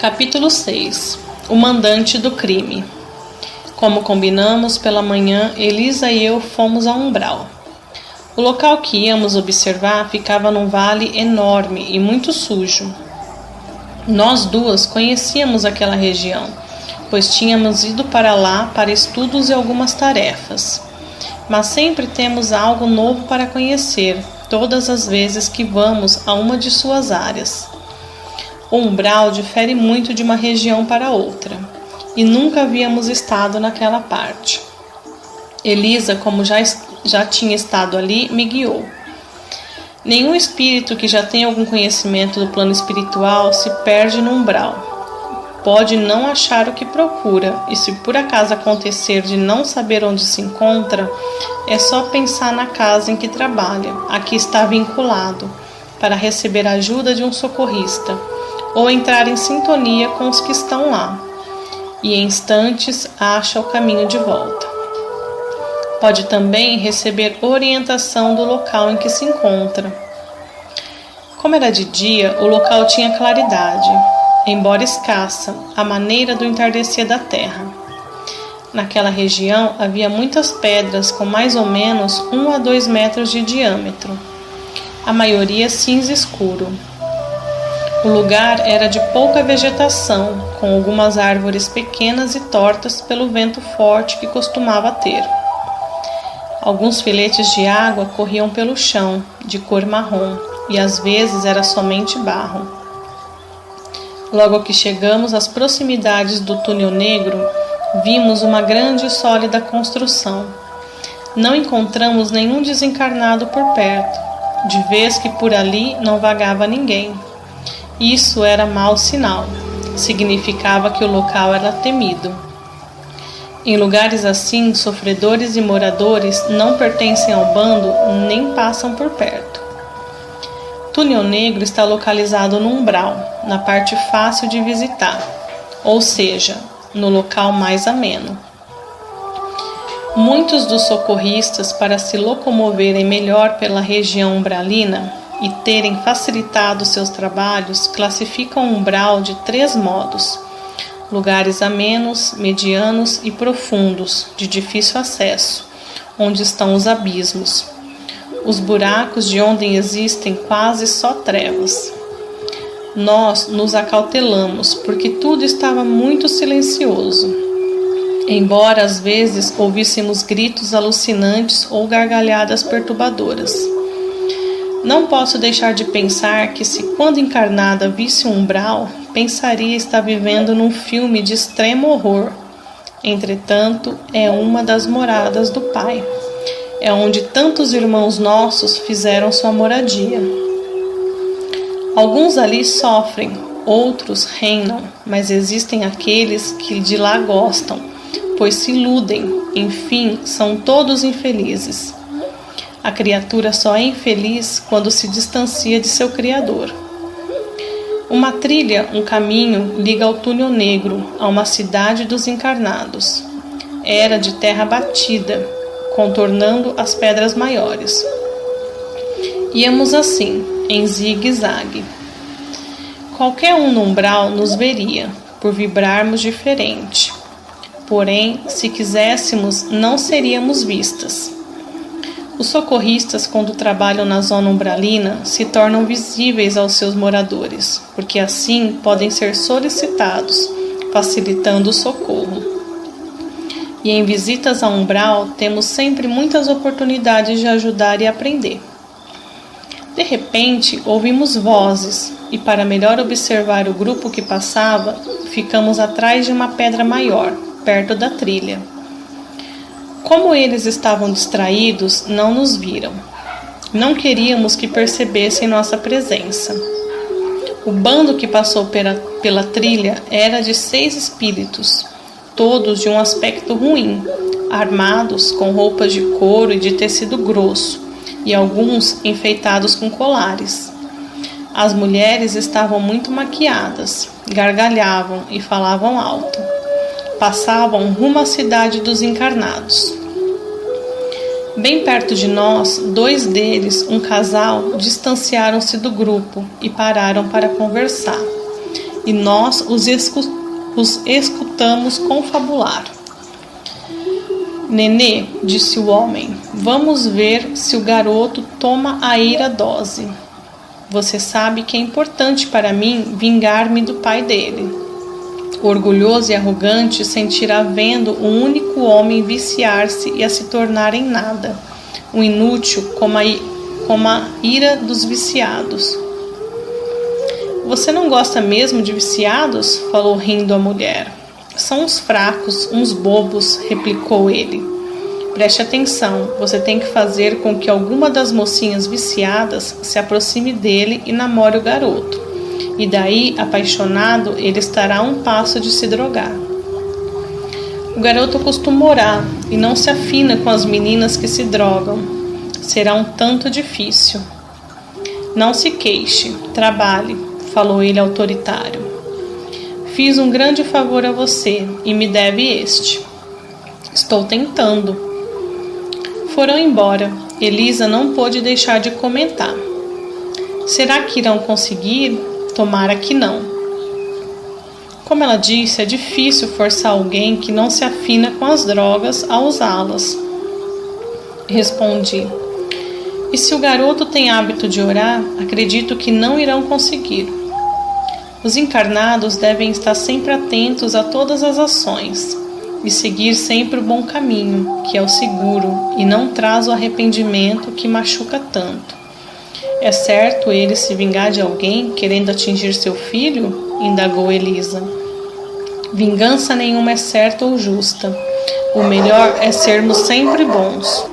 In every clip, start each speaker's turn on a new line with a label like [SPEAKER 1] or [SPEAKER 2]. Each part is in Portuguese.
[SPEAKER 1] Capítulo 6. O mandante do crime. Como combinamos, pela manhã, Elisa e eu fomos ao umbral. O local que íamos observar ficava num vale enorme e muito sujo. Nós duas conhecíamos aquela região, pois tínhamos ido para lá para estudos e algumas tarefas. Mas sempre temos algo novo para conhecer, todas as vezes que vamos a uma de suas áreas. O umbral difere muito de uma região para outra, e nunca havíamos estado naquela parte. Elisa, como já tinha estado ali, me guiou. Nenhum espírito que já tem algum conhecimento do plano espiritual se perde no umbral. Pode não achar o que procura, e se por acaso acontecer de não saber onde se encontra, é só pensar na casa em que trabalha, a que está vinculado, para receber a ajuda de um socorrista, ou entrar em sintonia com os que estão lá, e em instantes acha o caminho de volta. Pode também receber orientação do local em que se encontra. Como era de dia, o local tinha claridade, embora escassa, à maneira do entardecer da terra. Naquela região havia muitas pedras com mais ou menos 1 a 2 metros de diâmetro, a maioria cinza escuro. O lugar era de pouca vegetação, com algumas árvores pequenas e tortas pelo vento forte que costumava ter. Alguns filetes de água corriam pelo chão, de cor marrom, e às vezes era somente barro. Logo que chegamos às proximidades do túnel negro, vimos uma grande e sólida construção. Não encontramos nenhum desencarnado por perto, de vez que por ali não vagava ninguém. Isso era mau sinal. Significava que o local era temido. Em lugares assim, sofredores e moradores não pertencem ao bando nem passam por perto. Túnel Negro está localizado no umbral, na parte fácil de visitar, ou seja, no local mais ameno. Muitos dos socorristas, para se locomoverem melhor pela região umbralina e terem facilitado seus trabalhos, classificam o umbral de 3 modos: lugares amenos, medianos e profundos, de difícil acesso, onde estão os abismos, os buracos de onde existem quase só trevas. Nós nos acautelamos, porque tudo estava muito silencioso, embora às vezes ouvíssemos gritos alucinantes ou gargalhadas perturbadoras. Não posso deixar de pensar que, se quando encarnada visse um umbral, pensaria estar vivendo num filme de extremo horror. Entretanto, é uma das moradas do Pai. É onde tantos irmãos nossos fizeram sua moradia. Alguns ali sofrem, outros reinam, mas existem aqueles que de lá gostam, pois se iludem, enfim, são todos infelizes. A criatura só é infeliz quando se distancia de seu Criador. Uma trilha, um caminho, liga ao túnel negro, a uma cidade dos encarnados. Era de terra batida, contornando as pedras maiores. Íamos assim, em zigue-zague. Qualquer um no umbral nos veria, por vibrarmos diferente. Porém, se quiséssemos, não seríamos vistas. Os socorristas, quando trabalham na zona umbralina, se tornam visíveis aos seus moradores, porque assim podem ser solicitados, facilitando o socorro. E em visitas ao umbral, temos sempre muitas oportunidades de ajudar e aprender. De repente, ouvimos vozes, e para melhor observar o grupo que passava, ficamos atrás de uma pedra maior, perto da trilha. Como eles estavam distraídos, não nos viram. Não queríamos que percebessem nossa presença. O bando que passou pela trilha era de 6 espíritos, todos de um aspecto ruim, armados com roupas de couro e de tecido grosso, e alguns enfeitados com colares. As mulheres estavam muito maquiadas, gargalhavam e falavam alto. Passavam rumo à cidade dos encarnados. Bem perto de nós, 2 deles, um casal, distanciaram-se do grupo e pararam para conversar. e nós os escutamos confabular. Nenê, disse o homem, vamos ver se o garoto toma a ira dose. Você sabe que é importante para mim vingar-me do pai dele. Orgulhoso e arrogante sentirá vendo um único homem viciar-se e a se tornar em nada, um inútil como a ira dos viciados. Você não gosta mesmo de viciados? Falou rindo a mulher. São uns fracos, uns bobos, replicou ele. Preste atenção, você tem que fazer com que alguma das mocinhas viciadas se aproxime dele e namore o garoto. E daí, apaixonado, ele estará a um passo de se drogar. O garoto costuma orar e não se afina com as meninas que se drogam. Será um tanto difícil. Não se queixe, trabalhe, falou ele autoritário. Fiz um grande favor a você e me deve este. Estou tentando. Foram embora. Elisa não pôde deixar de comentar. Será que irão conseguir? Tomara que não. Como ela disse, é difícil forçar alguém que não se afina com as drogas a usá-las. Respondi. E se o garoto tem hábito de orar, acredito que não irão conseguir. Os encarnados devem estar sempre atentos a todas as ações e seguir sempre o bom caminho, que é o seguro, e não traz o arrependimento que machuca tanto. É certo ele se vingar de alguém querendo atingir seu filho? Indagou Elisa. Vingança nenhuma é certa ou justa. O melhor é sermos sempre bons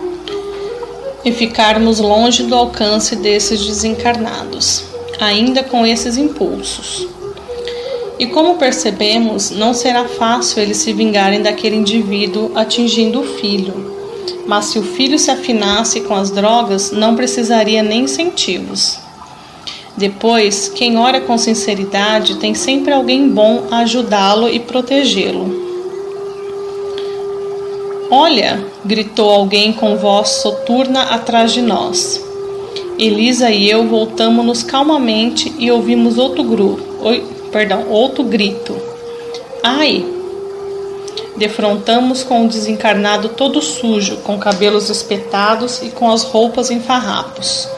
[SPEAKER 1] e ficarmos longe do alcance desses desencarnados, ainda com esses impulsos. E como percebemos, não será fácil eles se vingarem daquele indivíduo atingindo o filho. Mas se o filho se afinasse com as drogas, não precisaria nem incentivos. Depois, quem ora com sinceridade tem sempre alguém bom a ajudá-lo e protegê-lo. Olha, gritou alguém com voz soturna atrás de nós. Elisa e eu voltamos-nos calmamente e ouvimos outro grito. Ai! Defrontamos com o desencarnado todo sujo, com cabelos espetados e com as roupas em farrapos.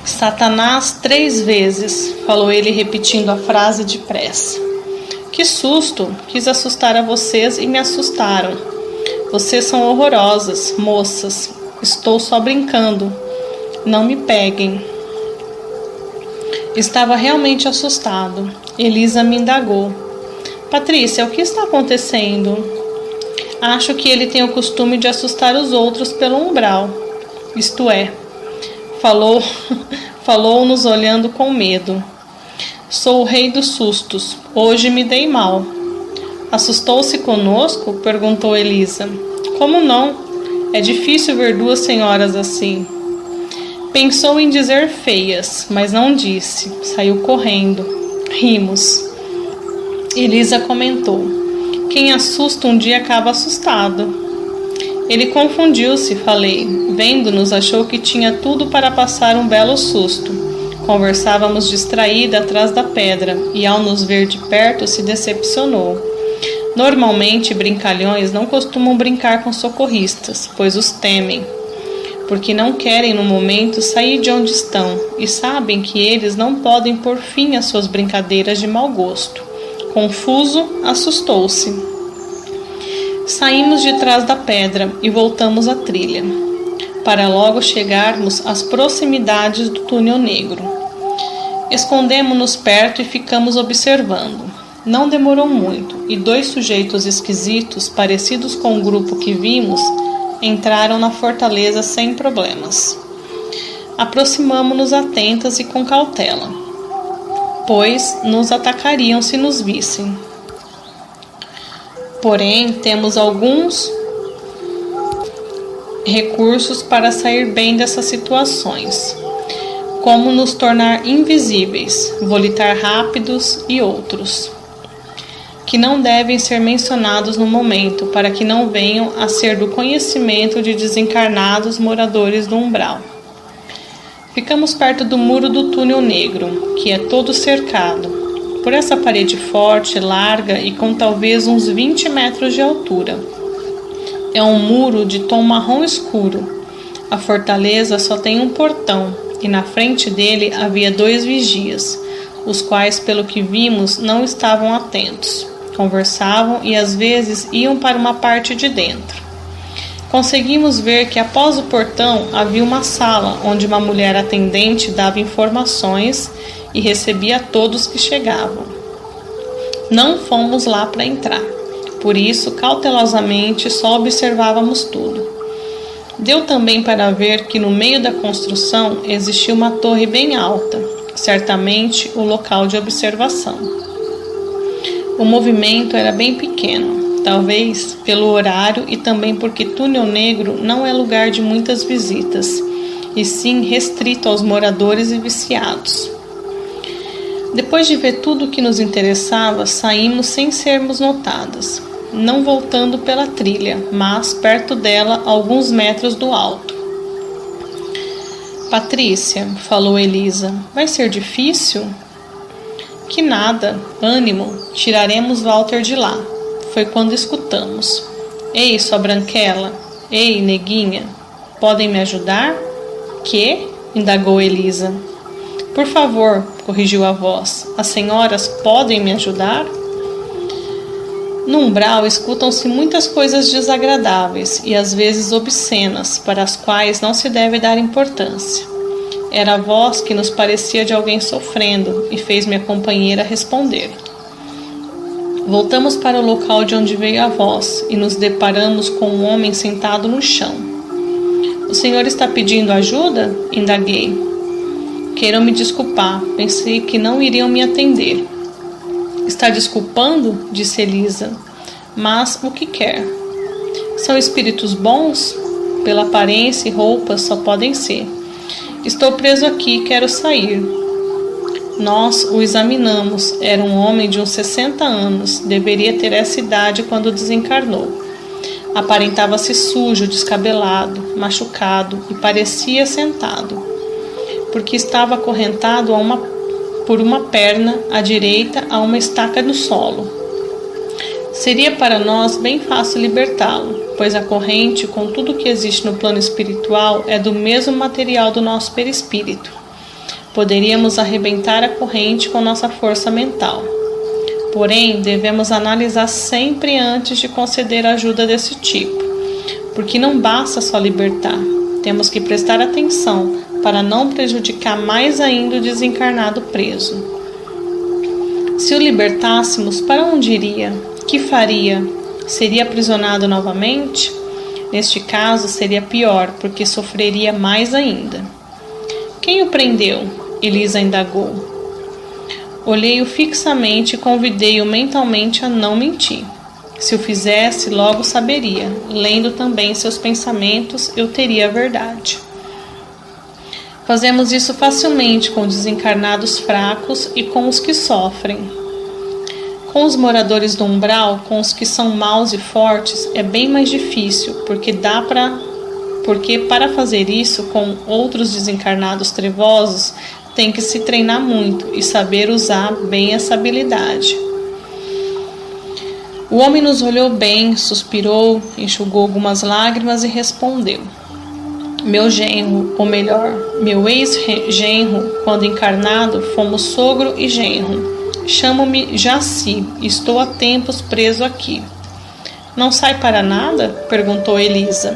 [SPEAKER 1] Satanás 3 vezes, falou ele repetindo a frase depressa. Que susto! Quis assustar a vocês e me assustaram. Vocês são horrorosas, moças. Estou só brincando. Não me peguem. Estava realmente assustado. Elisa me indagou. Patrícia, o que está acontecendo? Acho que ele tem o costume de assustar os outros pelo umbral. Isto é, falou-nos olhando com medo. Sou o rei dos sustos. Hoje me dei mal. Assustou-se conosco? Perguntou Elisa. Como não? É difícil ver 2 senhoras assim. Pensou em dizer feias, mas não disse. Saiu correndo. Rimos. Elisa comentou. Quem assusta um dia acaba assustado. Ele confundiu-se, falei. Vendo-nos, achou que tinha tudo para passar um belo susto. Conversávamos distraída atrás da pedra e, ao nos ver de perto, se decepcionou. Normalmente, brincalhões não costumam brincar com socorristas, pois os temem, porque não querem no momento sair de onde estão e sabem que eles não podem pôr fim às suas brincadeiras de mau gosto. Confuso, assustou-se. Saímos de trás da pedra e voltamos à trilha, para logo chegarmos às proximidades do túnel negro. Escondemo-nos perto e ficamos observando. Não demorou muito, e 2 sujeitos esquisitos, parecidos com o grupo que vimos, entraram na fortaleza sem problemas. Aproximamo-nos atentas e com cautela, pois nos atacariam se nos vissem. Porém, temos alguns recursos para sair bem dessas situações, como nos tornar invisíveis, volitar rápidos e outros, que não devem ser mencionados no momento, para que não venham a ser do conhecimento de desencarnados moradores do umbral. Ficamos perto do muro do túnel negro, que é todo cercado. por essa parede forte, larga e com talvez uns 20 metros de altura. É um muro de tom marrom escuro. A fortaleza só tem um portão e na frente dele havia 2 vigias, os quais, pelo que vimos, não estavam atentos. Conversavam e às vezes iam para uma parte de dentro. Conseguimos ver que após o portão havia uma sala onde uma mulher atendente dava informações e recebia todos que chegavam. Não fomos lá para entrar, por isso cautelosamente só observávamos tudo. Deu também para ver que no meio da construção existia uma torre bem alta, certamente o local de observação. O movimento era bem pequeno, talvez pelo horário e também porque Túnel Negro não é lugar de muitas visitas, e sim restrito aos moradores e viciados. Depois de ver tudo o que nos interessava, saímos sem sermos notadas, não voltando pela trilha, mas perto dela, a alguns metros do alto. Patrícia, falou Elisa, vai ser difícil? Que nada, ânimo, tiraremos Walter de lá. Foi quando escutamos. Ei, sua branquela, ei, neguinha, podem me ajudar? Que? Indagou Elisa. Por favor, corrigiu a voz, as senhoras podem me ajudar? No umbral escutam-se muitas coisas desagradáveis e às vezes obscenas, para as quais não se deve dar importância. Era a voz que nos parecia de alguém sofrendo e fez minha companheira responder. Voltamos para o local de onde veio a voz e nos deparamos com um homem sentado no chão. O senhor está pedindo ajuda? Indaguei. Queiram me desculpar, pensei que não iriam me atender. Está desculpando? Disse Elisa. Mas o que quer? São espíritos bons? Pela aparência e roupas só podem ser. Estou preso aqui, quero sair. Nós o examinamos. Era um homem de uns 60 anos. Deveria ter essa idade quando desencarnou. Aparentava-se sujo, descabelado, machucado e parecia sentado, porque estava acorrentado por uma perna à direita a uma estaca no solo. Seria para nós bem fácil libertá-lo, pois a corrente, com tudo que existe no plano espiritual, é do mesmo material do nosso perispírito. Poderíamos arrebentar a corrente com nossa força mental. Porém, devemos analisar sempre antes de conceder ajuda desse tipo, porque não basta só libertar. Temos que prestar atenção para não prejudicar mais ainda o desencarnado preso. Se o libertássemos, para onde iria? Que faria? Seria aprisionado novamente? Neste caso, seria pior, porque sofreria mais ainda. Quem o prendeu? Elisa indagou. Olhei-o fixamente e convidei-o mentalmente a não mentir. Se o fizesse, logo saberia. Lendo também seus pensamentos, eu teria a verdade. Fazemos isso facilmente com desencarnados fracos e com os que sofrem. Com os moradores do umbral, com os que são maus e fortes, é bem mais difícil, porque para fazer isso com outros desencarnados trevosos, tem que se treinar muito e saber usar bem essa habilidade. O homem nos olhou bem, suspirou, enxugou algumas lágrimas e respondeu. Meu genro, ou melhor, meu ex-genro, quando encarnado, fomos sogro e genro. Chamo-me Jaci, estou há tempos preso aqui. Não sai para nada? Perguntou Elisa.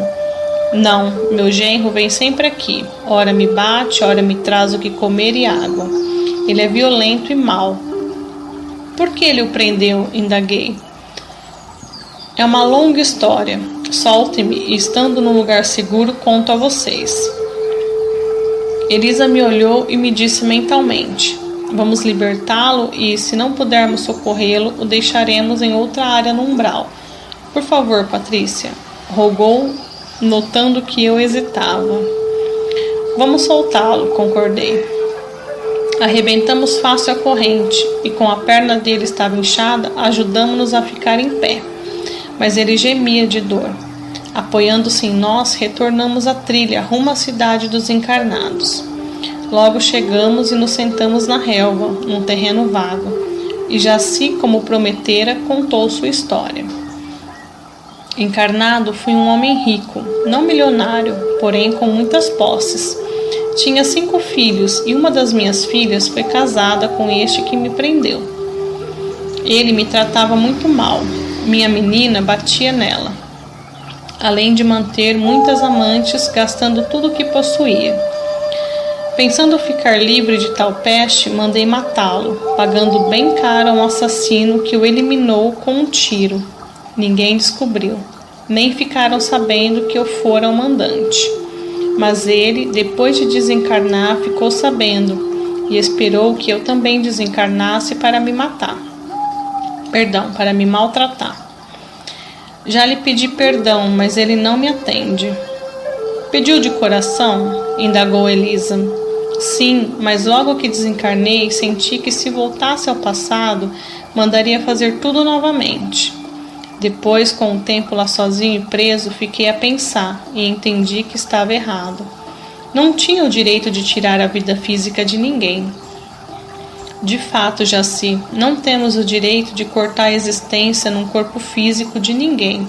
[SPEAKER 1] Não, meu genro vem sempre aqui. Ora me bate, ora me traz o que comer e água. Ele é violento e mau. Por que ele o prendeu? Indaguei. É uma longa história. Solte-me e, estando num lugar seguro, conto a vocês. Elisa me olhou e me disse mentalmente. Vamos libertá-lo e, se não pudermos socorrê-lo, o deixaremos em outra área no umbral. Por favor, Patrícia, rogou, notando que eu hesitava. Vamos soltá-lo, concordei. Arrebentamos fácil a corrente e, com a perna dele estava inchada, ajudamos-nos a ficar em pé. Mas ele gemia de dor. Apoiando-se em nós, retornamos à trilha rumo à cidade dos encarnados. Logo chegamos e nos sentamos na relva, num terreno vago. e Jaci, como prometera, contou sua história. Encarnado, fui um homem rico, não milionário, porém com muitas posses. Tinha 5 filhos e uma das minhas filhas foi casada com este que me prendeu. Ele me tratava muito mal. Minha menina batia nela, além de manter muitas amantes, gastando tudo o que possuía. Pensando ficar livre de tal peste, mandei matá-lo, pagando bem caro a um assassino que o eliminou com um tiro. Ninguém descobriu, nem ficaram sabendo que eu fora o mandante. Mas ele, depois de desencarnar, ficou sabendo e esperou que eu também desencarnasse para me matar. Para me maltratar. Já lhe pedi perdão, mas ele não me atende. Pediu de coração? Indagou Elisa. Sim, mas logo que desencarnei, senti que se voltasse ao passado, mandaria fazer tudo novamente. Depois, com o tempo lá sozinho e preso, fiquei a pensar e entendi que estava errado. Não tinha o direito de tirar a vida física de ninguém. De fato, Jaci, não temos o direito de cortar a existência num corpo físico de ninguém.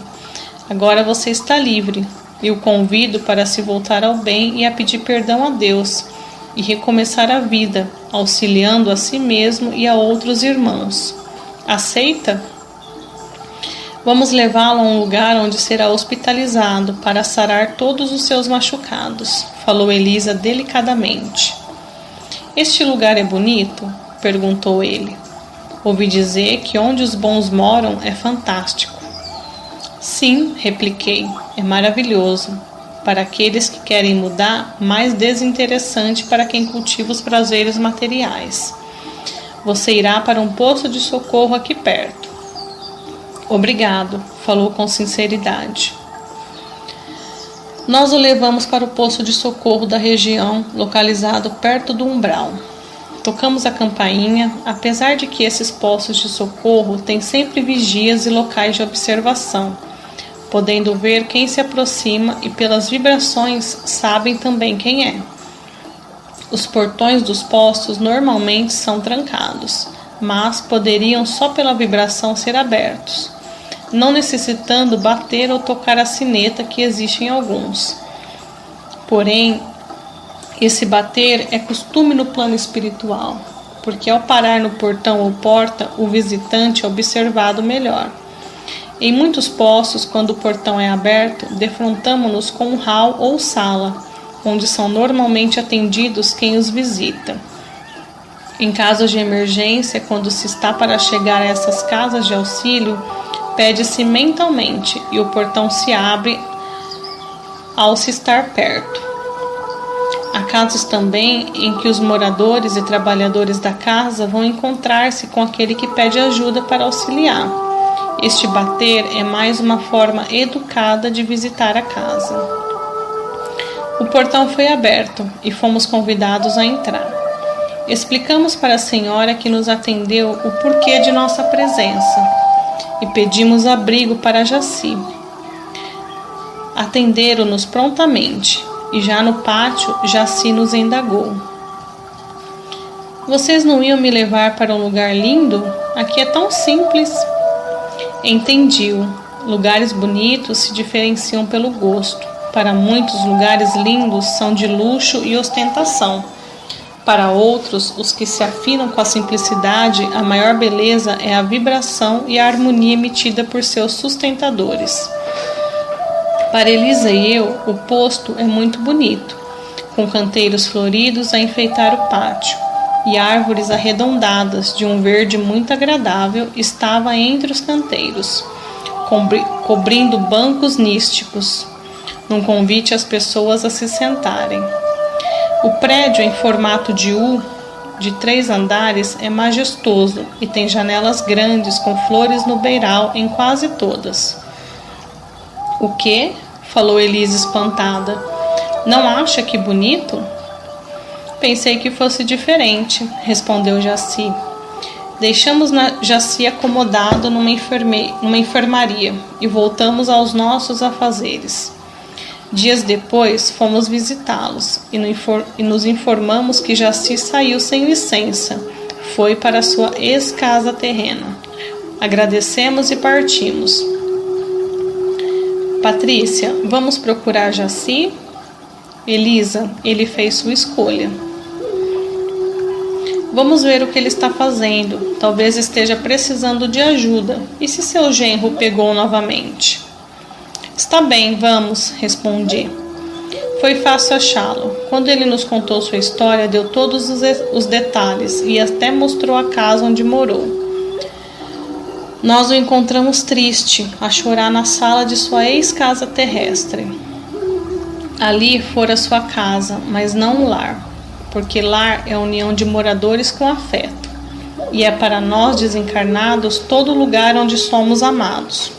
[SPEAKER 1] Agora você está livre e o convido para se voltar ao bem e a pedir perdão a Deus e recomeçar a vida, auxiliando a si mesmo e a outros irmãos. Aceita? Vamos levá-lo a um lugar onde será hospitalizado para sarar todos os seus machucados, falou Elisa delicadamente. Este lugar é bonito? Perguntou ele. Ouvi dizer que onde os bons moram é fantástico. Sim, repliquei, é maravilhoso. Para aqueles que querem mudar, mais desinteressante para quem cultiva os prazeres materiais. Você irá para um posto de socorro aqui perto. Obrigado, falou com sinceridade. Nós o levamos para o posto de socorro da região, localizado perto do umbral. Tocamos a campainha, apesar de que esses postos de socorro têm sempre vigias e locais de observação, podendo ver quem se aproxima e pelas vibrações sabem também quem é. Os portões dos postos normalmente são trancados, mas poderiam só pela vibração ser abertos, não necessitando bater ou tocar a sineta que existe em alguns. Porém, esse bater é costume no plano espiritual, porque ao parar no portão ou porta, o visitante é observado melhor. Em muitos postos, quando o portão é aberto, defrontamo-nos com um hall ou sala, onde são normalmente atendidos quem os visita. Em casos de emergência, quando se está para chegar a essas casas de auxílio, pede-se mentalmente e o portão se abre ao se estar perto. Há casos também em que os moradores e trabalhadores da casa vão encontrar-se com aquele que pede ajuda para auxiliar. Este bater é mais uma forma educada de visitar a casa. O portão foi aberto e fomos convidados a entrar. Explicamos para a senhora que nos atendeu o porquê de nossa presença e pedimos abrigo para Jaci. Atenderam-nos prontamente e já no pátio Jaci nos indagou. Vocês não iam me levar para um lugar lindo? Aqui é tão simples. Entendi-o. Lugares bonitos se diferenciam pelo gosto. Para muitos, lugares lindos são de luxo e ostentação. Para outros, os que se afinam com a simplicidade, a maior beleza é a vibração e a harmonia emitida por seus sustentadores. Para Elisa e eu, o posto é muito bonito, com canteiros floridos a enfeitar o pátio, e árvores arredondadas de um verde muito agradável estava entre os canteiros, cobrindo bancos nísticos, num convite às pessoas a se sentarem. O prédio em formato de U, de 3 andares, é majestoso e tem janelas grandes com flores no beiral em quase todas. O quê? Falou Elisa espantada. Não acha que bonito? Pensei que fosse diferente, respondeu Jaci. Deixamos Jaci acomodado numa enfermaria e voltamos aos nossos afazeres. Dias depois, fomos visitá-los e nos informamos que Jaci saiu sem licença, foi para sua ex-casa terrena. Agradecemos e partimos. Patrícia, vamos procurar Jaci? Elisa, ele fez sua escolha. Vamos ver o que ele está fazendo. Talvez esteja precisando de ajuda. E se seu genro o pegou novamente? Está bem, vamos, respondi. Foi fácil achá-lo. Quando ele nos contou sua história, deu todos os detalhes e até mostrou a casa onde morou. Nós o encontramos triste, a chorar na sala de sua ex-casa terrestre. Ali fora sua casa, mas não um lar, porque lar é a união de moradores com afeto, e é para nós desencarnados todo lugar onde somos amados.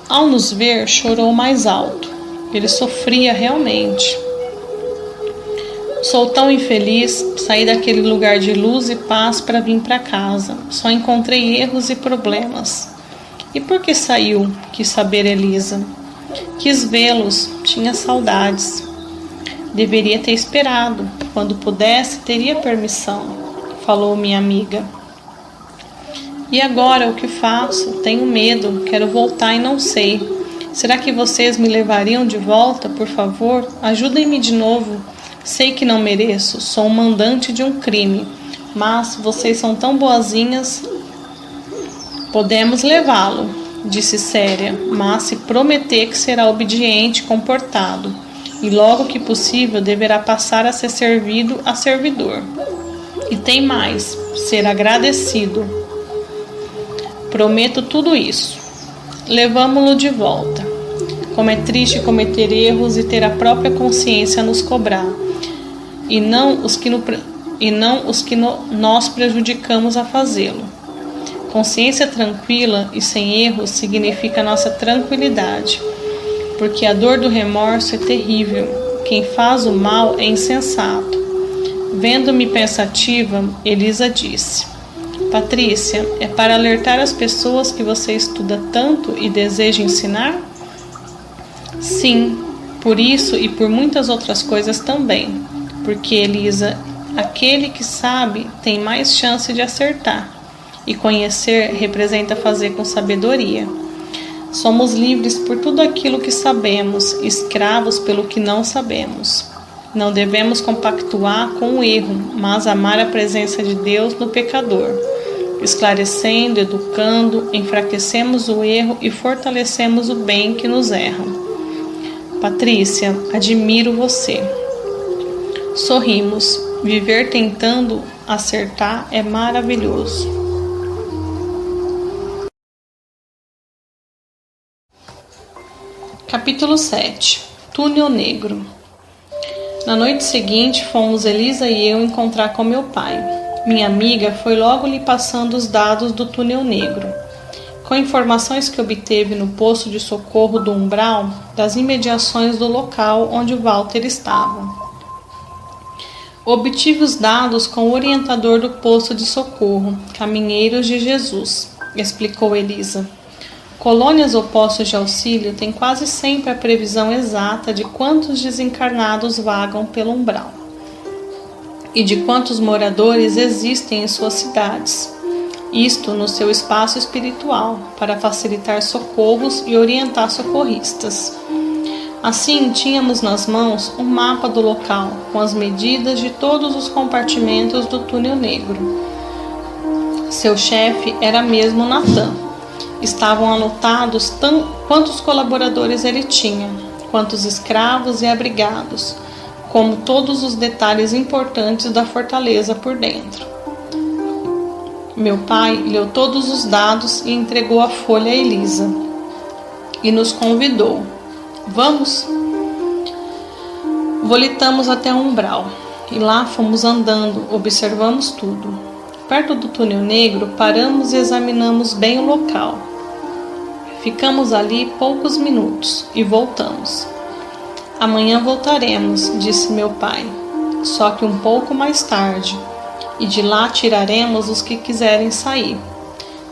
[SPEAKER 1] Ao nos ver, chorou mais alto. Ele sofria realmente. Sou tão infeliz, saí daquele lugar de luz e paz para vir para casa. Só encontrei erros e problemas. E por que saiu? Quis saber Elisa. Quis vê-los, tinha saudades. Deveria ter esperado. Quando pudesse, teria permissão, falou minha amiga. E agora o que faço? Tenho medo, quero voltar e não sei. Será que vocês me levariam de volta, por favor? Ajudem-me de novo. Sei que não mereço, sou um mandante de um crime, mas vocês são tão boazinhas. Podemos levá-lo, disse séria, mas se prometer que será obediente e comportado, e logo que possível deverá passar a ser servido a servidor. E tem mais, ser agradecido. Prometo tudo isso. Levamo-lo de volta. Como é triste cometer erros e ter a própria consciência a nos cobrar, e não os que nós prejudicamos a fazê-lo. Consciência tranquila e sem erros significa nossa tranquilidade, porque a dor do remorso é terrível. Quem faz o mal é insensato. Vendo-me pensativa, Elisa disse: Patrícia, é para alertar as pessoas que você estuda tanto e deseja ensinar? Sim, por isso e por muitas outras coisas também. Porque, Elisa, aquele que sabe tem mais chance de acertar. E conhecer representa fazer com sabedoria. Somos livres por tudo aquilo que sabemos, escravos pelo que não sabemos. Não devemos compactuar com o erro, mas amar a presença de Deus no pecador. Esclarecendo, educando, enfraquecemos o erro e fortalecemos o bem que nos erra. Patrícia, admiro você. Sorrimos. Viver tentando acertar é maravilhoso. Capítulo 7. Túnel Negro. Na noite seguinte, fomos Elisa e eu encontrar com meu pai. Minha amiga foi logo lhe passando os dados do túnel negro, com informações que obteve no posto de socorro do Umbral, das imediações do local onde Walter estava. Obtive os dados com o orientador do posto de socorro, Caminheiros de Jesus, explicou Elisa. Colônias ou postos de auxílio têm quase sempre a previsão exata de quantos desencarnados vagam pelo umbral e de quantos moradores existem em suas cidades. Isto no seu espaço espiritual, para facilitar socorros e orientar socorristas. Assim, tínhamos nas mãos um mapa do local, com as medidas de todos os compartimentos do túnel negro. Seu chefe era mesmo Natan. Estavam anotados quantos colaboradores ele tinha, quantos escravos e abrigados, como todos os detalhes importantes da fortaleza por dentro. Meu pai leu todos os dados e entregou a folha a Elisa. E nos convidou. Vamos? Volitamos até o umbral. E lá fomos andando, observamos tudo. Perto do túnel negro, paramos e examinamos bem o local. Ficamos ali poucos minutos e voltamos. Amanhã voltaremos, disse meu pai, só que um pouco mais tarde, e de lá tiraremos os que quiserem sair.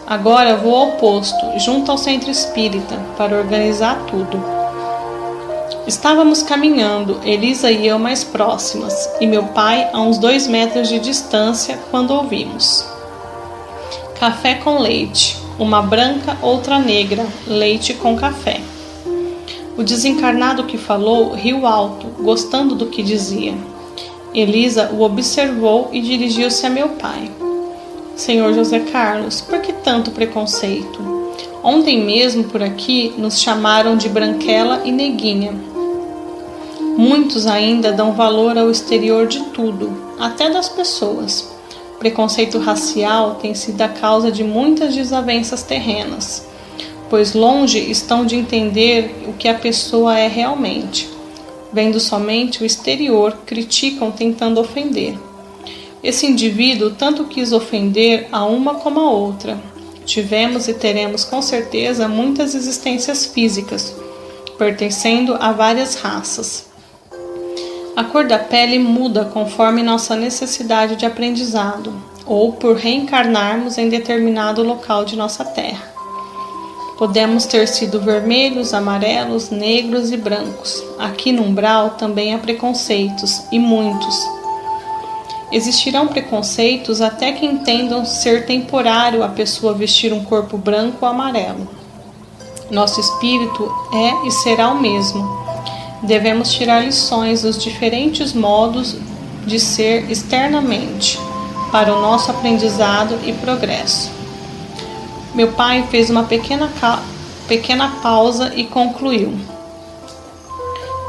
[SPEAKER 1] Agora vou ao posto, junto ao centro espírita, para organizar tudo. Estávamos caminhando, Elisa e eu mais próximas, e meu pai a uns 2 metros de distância, quando ouvimos: café com leite, uma branca, outra negra, leite com café. O desencarnado que falou riu alto, gostando do que dizia. Elisa o observou e dirigiu-se a meu pai. Senhor José Carlos, por que tanto preconceito? Ontem mesmo por aqui nos chamaram de branquela e neguinha. Muitos ainda dão valor ao exterior de tudo, até das pessoas. O preconceito racial tem sido a causa de muitas desavenças terrenas, pois longe estão de entender o que a pessoa é realmente. Vendo somente o exterior, criticam tentando ofender. Esse indivíduo tanto quis ofender a uma como a outra. Tivemos e teremos com certeza muitas existências físicas, pertencendo a várias raças. A cor da pele muda conforme nossa necessidade de aprendizado, ou por reencarnarmos em determinado local de nossa terra. Podemos ter sido vermelhos, amarelos, negros e brancos. Aqui no umbral também há preconceitos, e muitos. Existirão preconceitos até que entendam ser temporário a pessoa vestir um corpo branco ou amarelo. Nosso espírito é e será o mesmo. Devemos tirar lições dos diferentes modos de ser externamente, para o nosso aprendizado e progresso. Meu pai fez uma pequena pausa e concluiu: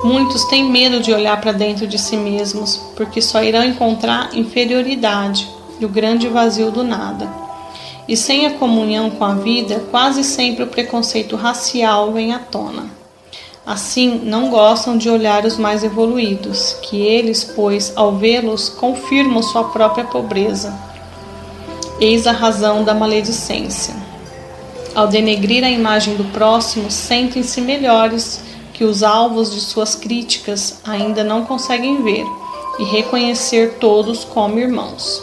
[SPEAKER 1] muitos têm medo de olhar para dentro de si mesmos, porque só irão encontrar inferioridade e o grande vazio do nada. E sem a comunhão com a vida, quase sempre o preconceito racial vem à tona. Assim, não gostam de olhar os mais evoluídos, que eles, pois, ao vê-los, confirmam sua própria pobreza. Eis a razão da maledicência. Ao denegrir a imagem do próximo, sentem-se melhores que os alvos de suas críticas ainda não conseguem ver e reconhecer todos como irmãos.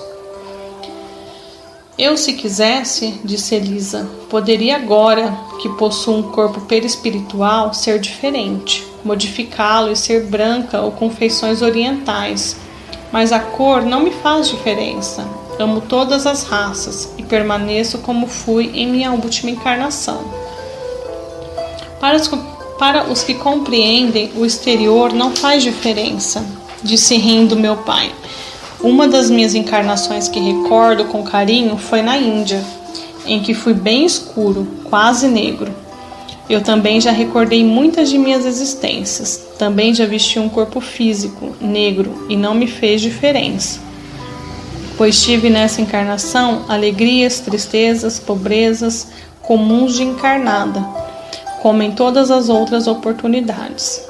[SPEAKER 1] Eu, se quisesse, disse Elisa, poderia agora, que possuo um corpo perispiritual, ser diferente, modificá-lo e ser branca ou com feições orientais, mas a cor não me faz diferença. Amo todas as raças e permaneço como fui em minha última encarnação. Para os que compreendem, o exterior não faz diferença, disse rindo meu pai. Uma das minhas encarnações que recordo com carinho foi na Índia, em que fui bem escuro, quase negro. Eu também já recordei muitas de minhas existências. Também já vesti um corpo físico, negro, e não me fez diferença. Pois tive nessa encarnação alegrias, tristezas, pobrezas, comuns de encarnada, como em todas as outras oportunidades.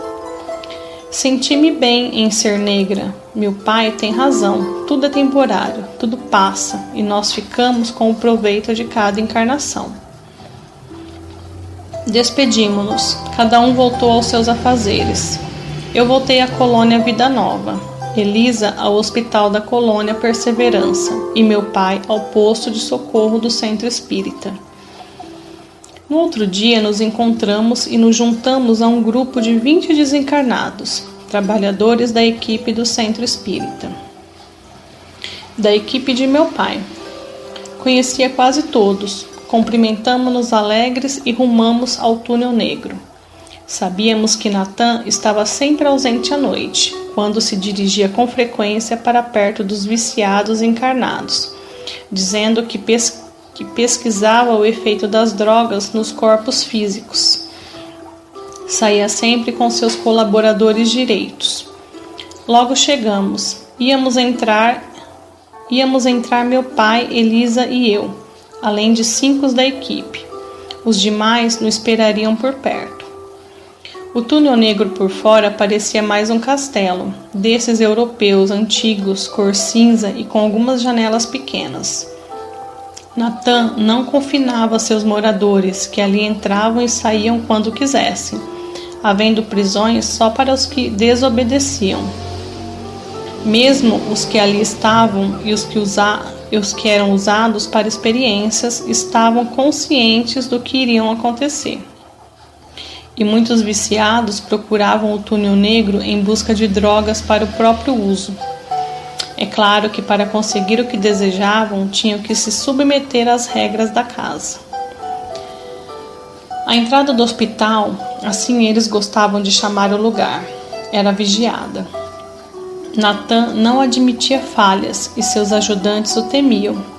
[SPEAKER 1] Senti-me bem em ser negra. Meu pai tem razão, tudo é temporário, tudo passa, e nós ficamos com o proveito de cada encarnação. Despedimo-nos, cada um voltou aos seus afazeres. Eu voltei à colônia Vida Nova, Elisa ao hospital da colônia Perseverança e meu pai ao posto de socorro do centro espírita. No outro dia nos encontramos e nos juntamos a um grupo de 20 desencarnados, trabalhadores da equipe do centro espírita. Da equipe de meu pai. Conhecia quase todos, cumprimentamo-nos alegres e rumamos ao túnel negro. Sabíamos que Natan estava sempre ausente à noite, quando se dirigia com frequência para perto dos viciados encarnados, dizendo que pesquisava o efeito das drogas nos corpos físicos. Saía sempre com seus colaboradores direitos. Logo chegamos. Íamos entrar meu pai, Elisa e eu, além de 5 da equipe. Os demais nos esperariam por perto. O túnel negro por fora parecia mais um castelo, desses europeus antigos, cor cinza e com algumas janelas pequenas. Natan não confinava seus moradores, que ali entravam e saíam quando quisessem, havendo prisões só para os que desobedeciam. Mesmo os que ali estavam e os que eram usados para experiências estavam conscientes do que iriam acontecer. e muitos viciados procuravam o túnel negro em busca de drogas para o próprio uso. É claro que para conseguir o que desejavam, tinham que se submeter às regras da casa. A entrada do hospital, assim eles gostavam de chamar o lugar, era vigiada. Natan não admitia falhas e seus ajudantes o temiam.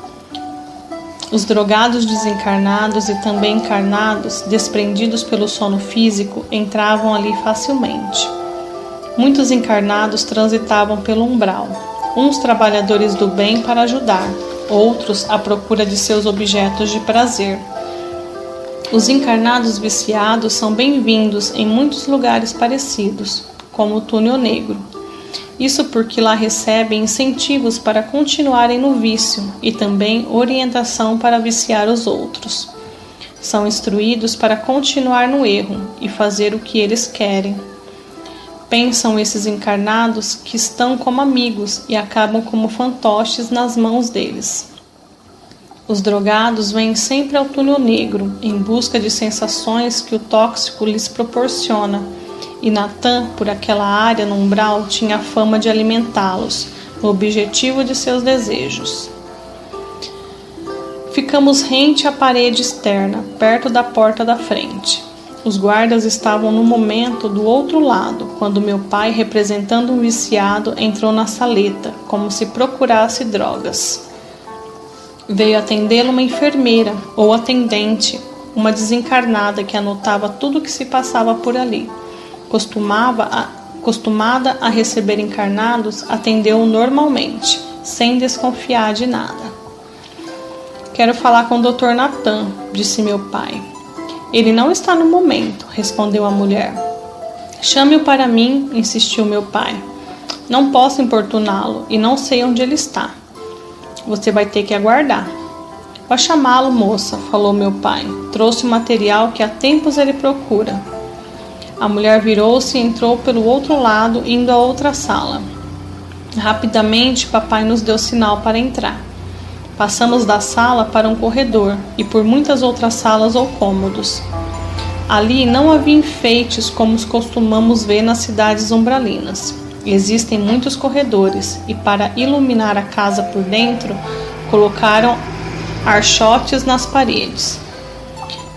[SPEAKER 1] Os drogados desencarnados e também encarnados, desprendidos pelo sono físico, entravam ali facilmente. Muitos encarnados transitavam pelo umbral, uns trabalhadores do bem para ajudar, outros à procura de seus objetos de prazer. Os encarnados viciados são bem-vindos em muitos lugares parecidos, como o túnel negro. Isso porque lá recebem incentivos para continuarem no vício e também orientação para viciar os outros. São instruídos para continuar no erro e fazer o que eles querem. Pensam esses encarnados que estão como amigos e acabam como fantoches nas mãos deles. Os drogados vêm sempre ao túnel negro em busca de sensações que o tóxico lhes proporciona. E Natan, por aquela área no umbral, tinha a fama de alimentá-los, no objetivo de seus desejos. Ficamos rente à parede externa, perto da porta da frente. Os guardas estavam no momento do outro lado, quando meu pai, representando um viciado, entrou na saleta, como se procurasse drogas. Veio atendê-lo uma enfermeira, ou atendente, uma desencarnada que anotava tudo o que se passava por ali. Acostumada a receber encarnados, atendeu-o normalmente, sem desconfiar de nada. Quero falar com o Dr. Natan, disse meu pai. Ele não está no momento, respondeu a mulher. Chame-o para mim, insistiu meu pai. Não posso importuná-lo e não sei onde ele está. Você vai ter que aguardar. Vá chamá-lo, moça, falou meu pai. Trouxe o material que há tempos ele procura. A mulher virou-se e entrou pelo outro lado, indo a outra sala. Rapidamente, papai nos deu sinal para entrar. Passamos da sala para um corredor e por muitas outras salas ou cômodos. Ali não havia enfeites como os costumamos ver nas cidades umbralinas. Existem muitos corredores e para iluminar a casa por dentro, colocaram archotes nas paredes.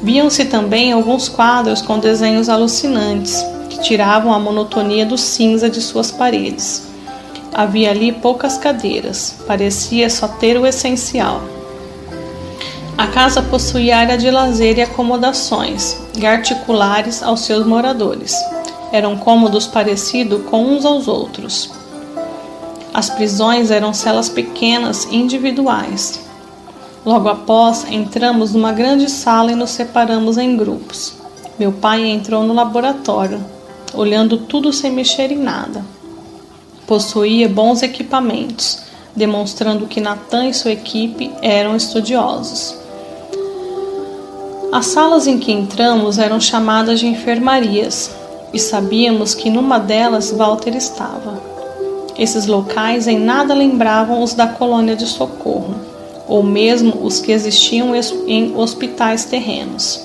[SPEAKER 1] Viam-se também alguns quadros com desenhos alucinantes, que tiravam a monotonia do cinza de suas paredes. Havia ali poucas cadeiras, parecia só ter o essencial. A casa possuía área de lazer e acomodações, particulares aos seus moradores. Eram cômodos parecidos com uns aos outros. As prisões eram celas pequenas e individuais. Logo após, entramos numa grande sala e nos separamos em grupos. Meu pai entrou no laboratório, olhando tudo sem mexer em nada. Possuía bons equipamentos, demonstrando que Natan e sua equipe eram estudiosos. As salas em que entramos eram chamadas de enfermarias, e sabíamos que numa delas Walter estava. Esses locais em nada lembravam os da colônia de socorro, ou mesmo os que existiam em hospitais terrenos.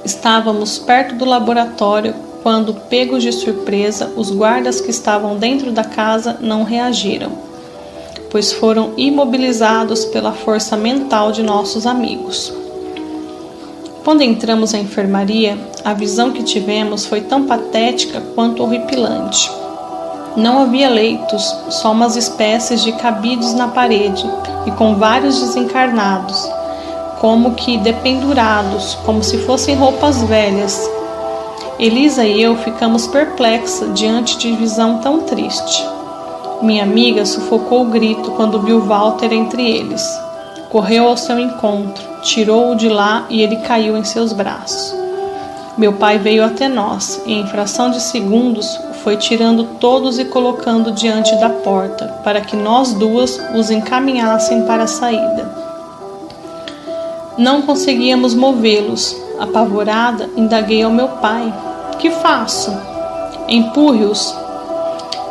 [SPEAKER 1] Estávamos perto do laboratório quando, pegos de surpresa, os guardas que estavam dentro da casa não reagiram, pois foram imobilizados pela força mental de nossos amigos. Quando entramos na enfermaria, a visão que tivemos foi tão patética quanto horripilante. Não havia leitos, só umas espécies de cabides na parede e com vários desencarnados, como que dependurados, como se fossem roupas velhas. Elisa e eu ficamos perplexas diante de visão tão triste. Minha amiga sufocou o grito quando viu Walter entre eles. Correu ao seu encontro, tirou-o de lá e ele caiu em seus braços. Meu pai veio até nós e, em fração de segundos, foi tirando todos e colocando diante da porta, para que nós duas os encaminhassem para a saída. Não conseguíamos movê-los. Apavorada, indaguei ao meu pai. Que faço? Empurre-os.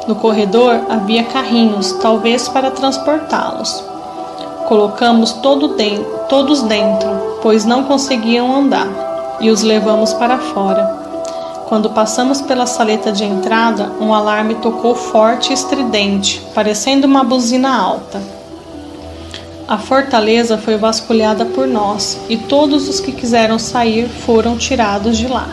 [SPEAKER 1] No corredor havia carrinhos, talvez para transportá-los. Colocamos todos dentro, pois não conseguiam andar. e os levamos para fora. Quando passamos pela saleta de entrada, um alarme tocou forte e estridente, parecendo uma buzina alta. A fortaleza foi vasculhada por nós, e todos os que quiseram sair foram tirados de lá.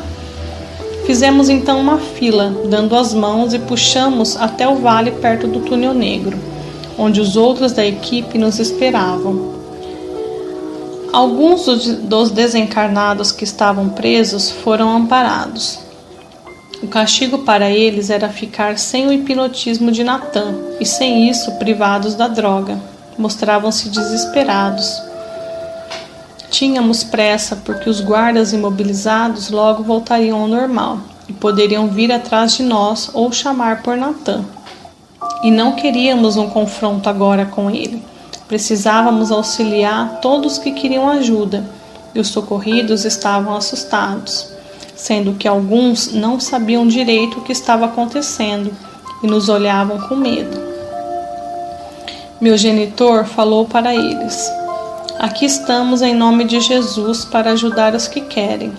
[SPEAKER 1] Fizemos então uma fila, dando as mãos, e puxamos até o vale perto do túnel negro, onde os outros da equipe nos esperavam. Alguns dos desencarnados que estavam presos foram amparados. O castigo para eles era ficar sem o hipnotismo de Natan, e sem isso privados da droga. Mostravam-se desesperados. Tínhamos pressa porque os guardas imobilizados logo voltariam ao normal e poderiam vir atrás de nós ou chamar por Natan. E não queríamos um confronto agora com ele. Precisávamos auxiliar todos que queriam ajuda, e os socorridos estavam assustados, sendo que alguns não sabiam direito o que estava acontecendo e nos olhavam com medo. Meu genitor falou para eles: aqui estamos em nome de Jesus para ajudar os que querem.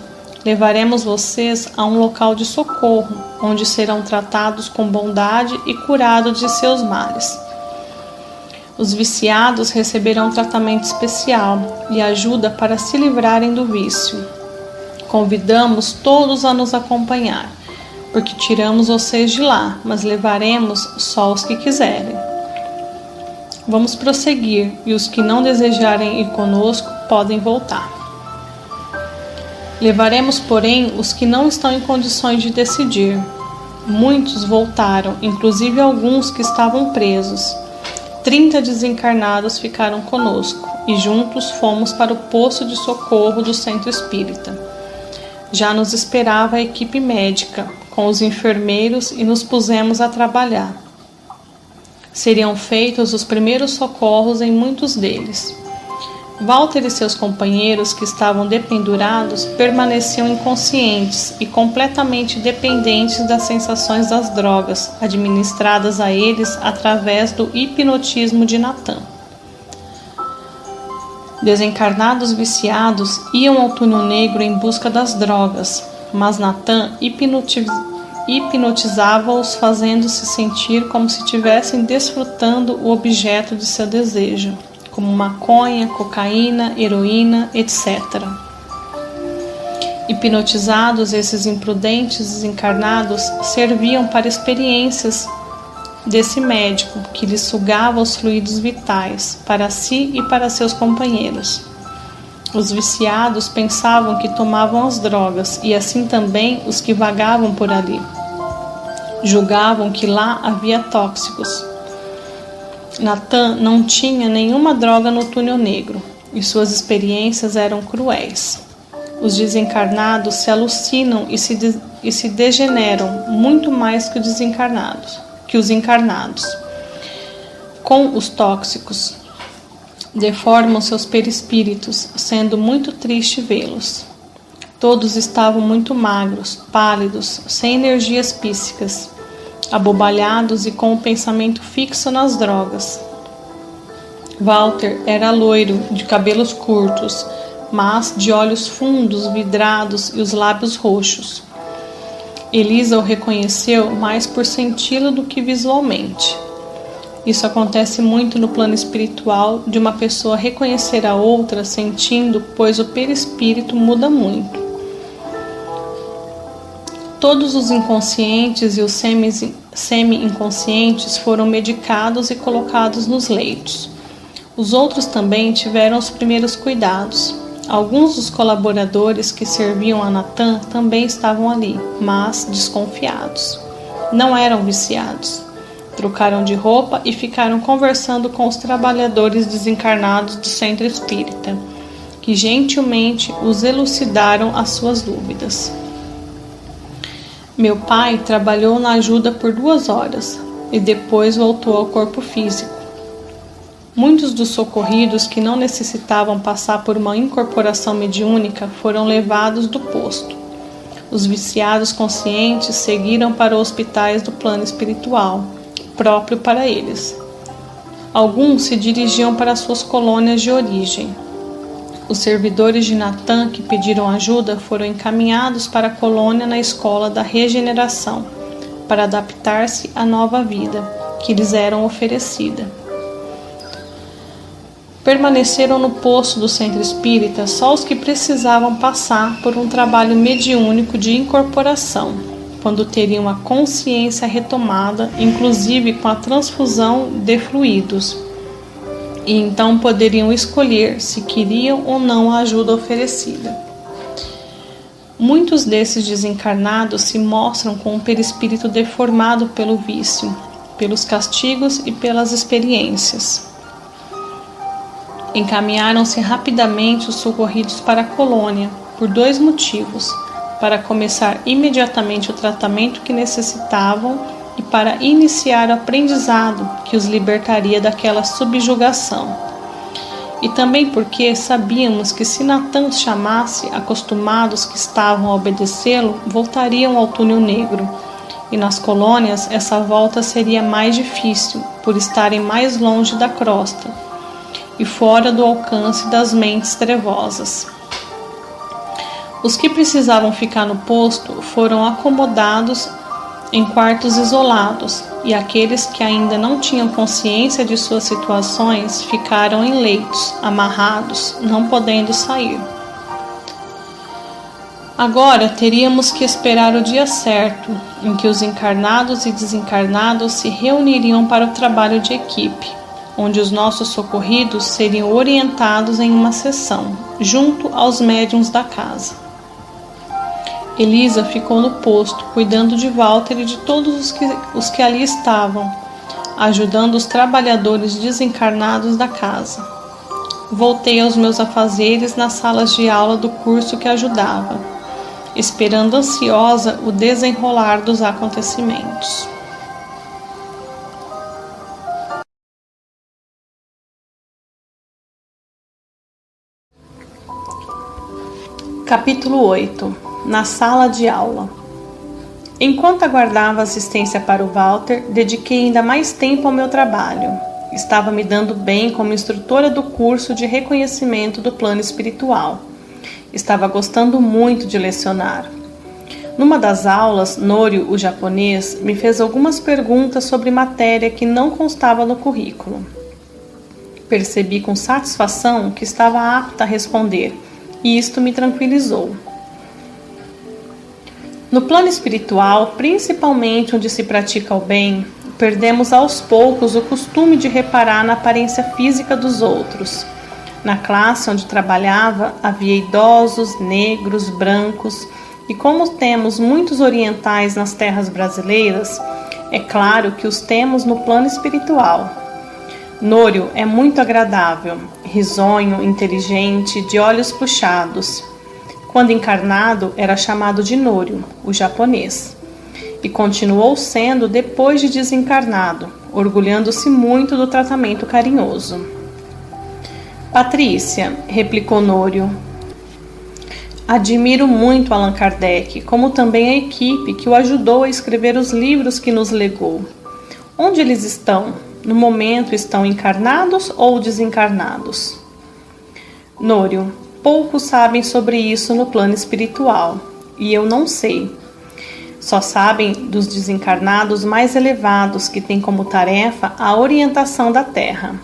[SPEAKER 1] Levaremos vocês a um local de socorro, onde serão tratados com bondade e curados de seus males. Os viciados receberão tratamento especial e ajuda para se livrarem do vício. Convidamos todos a nos acompanhar, porque tiramos vocês de lá, mas levaremos só os que quiserem. Vamos prosseguir, e os que não desejarem ir conosco podem voltar. Levaremos, porém, os que não estão em condições de decidir. Muitos voltaram, inclusive alguns que estavam presos. 30 desencarnados ficaram conosco, e juntos fomos para o posto de socorro do centro espírita. Já nos esperava a equipe médica, com os enfermeiros, e nos pusemos a trabalhar. Seriam feitos os primeiros socorros em muitos deles. Walter e seus companheiros, que estavam dependurados, permaneciam inconscientes e completamente dependentes das sensações das drogas, administradas a eles através do hipnotismo de Natan. Desencarnados viciados iam ao túnel negro em busca das drogas, mas Natan hipnotizava-os, fazendo-se sentir como se estivessem desfrutando o objeto de seu desejo, como maconha, cocaína, heroína, etc. Hipnotizados, esses imprudentes desencarnados serviam para experiências desse médico, que lhes sugava os fluidos vitais, para si e para seus companheiros. Os viciados pensavam que tomavam as drogas, e assim também os que vagavam por ali. Julgavam que lá havia tóxicos. Natan não tinha nenhuma droga no túnel negro, e suas experiências eram cruéis. Os desencarnados se alucinam e se degeneram muito mais que os encarnados. Com os tóxicos, deformam seus perispíritos, sendo muito triste vê-los. Todos estavam muito magros, pálidos, sem energias psíquicas, abobalhados e com o pensamento fixo nas drogas. Walter era loiro, de cabelos curtos, mas de olhos fundos, vidrados e os lábios roxos. Elisa o reconheceu mais por senti-lo do que visualmente. Isso acontece muito no plano espiritual, de uma pessoa reconhecer a outra sentindo, pois o perispírito muda muito. Todos os inconscientes e os semi-inconscientes foram medicados e colocados nos leitos. Os outros também tiveram os primeiros cuidados. Alguns dos colaboradores que serviam a Natan também estavam ali, mas desconfiados. Não eram viciados. Trocaram de roupa e ficaram conversando com os trabalhadores desencarnados do centro espírita, que gentilmente os elucidaram as suas dúvidas. Meu pai trabalhou na ajuda por 2 horas e depois voltou ao corpo físico. Muitos dos socorridos que não necessitavam passar por uma incorporação mediúnica foram levados do posto. Os viciados conscientes seguiram para hospitais do plano espiritual, próprio para eles. Alguns se dirigiam para suas colônias de origem. Os servidores de Natan que pediram ajuda foram encaminhados para a colônia na escola da regeneração, para adaptar-se à nova vida que lhes era oferecida. Permaneceram no posto do centro espírita só os que precisavam passar por um trabalho mediúnico de incorporação, quando teriam a consciência retomada, inclusive com a transfusão de fluidos, e então poderiam escolher se queriam ou não a ajuda oferecida. Muitos desses desencarnados se mostram com um perispírito deformado pelo vício, pelos castigos e pelas experiências. Encaminharam-se rapidamente os socorridos para a colônia, por 2 motivos: para começar imediatamente o tratamento que necessitavam e para iniciar o aprendizado que os libertaria daquela subjugação. E também porque sabíamos que se Natan os chamasse, acostumados que estavam a obedecê-lo, voltariam ao túnel negro, e nas colônias essa volta seria mais difícil, por estarem mais longe da crosta e fora do alcance das mentes trevosas. Os que precisavam ficar no posto foram acomodados em quartos isolados, e aqueles que ainda não tinham consciência de suas situações ficaram em leitos, amarrados, não podendo sair. Agora teríamos que esperar o dia certo, em que os encarnados e desencarnados se reuniriam para o trabalho de equipe, onde os nossos socorridos seriam orientados em uma sessão, junto aos médiuns da casa. Elisa ficou no posto, cuidando de Walter e de todos os que ali estavam, ajudando os trabalhadores desencarnados da casa. Voltei aos meus afazeres nas salas de aula do curso que ajudava, esperando ansiosa o desenrolar dos acontecimentos. Capítulo 8. Na sala de aula. Enquanto aguardava assistência para o Walter, dediquei ainda mais tempo ao meu trabalho. Estava me dando bem como instrutora do curso de reconhecimento do plano espiritual. Estava gostando muito de lecionar. Numa das aulas, Nório, o japonês, me fez algumas perguntas sobre matéria que não constava no currículo. Percebi com satisfação que estava apta a responder, e isto me tranquilizou. No plano espiritual, principalmente onde se pratica o bem, perdemos aos poucos o costume de reparar na aparência física dos outros. Na classe onde trabalhava, havia idosos, negros, brancos, e como temos muitos orientais nas terras brasileiras, é claro que os temos no plano espiritual. Nório é muito agradável, risonho, inteligente, de olhos puxados. Quando encarnado, era chamado de Nório, o japonês, e continuou sendo depois de desencarnado, orgulhando-se muito do tratamento carinhoso. Patrícia, replicou Nório, admiro muito Allan Kardec, como também a equipe que o ajudou a escrever os livros que nos legou. Onde eles estão? No momento estão encarnados ou desencarnados? Nório, poucos sabem sobre isso no plano espiritual, e eu não sei. Só sabem dos desencarnados mais elevados que têm como tarefa a orientação da Terra.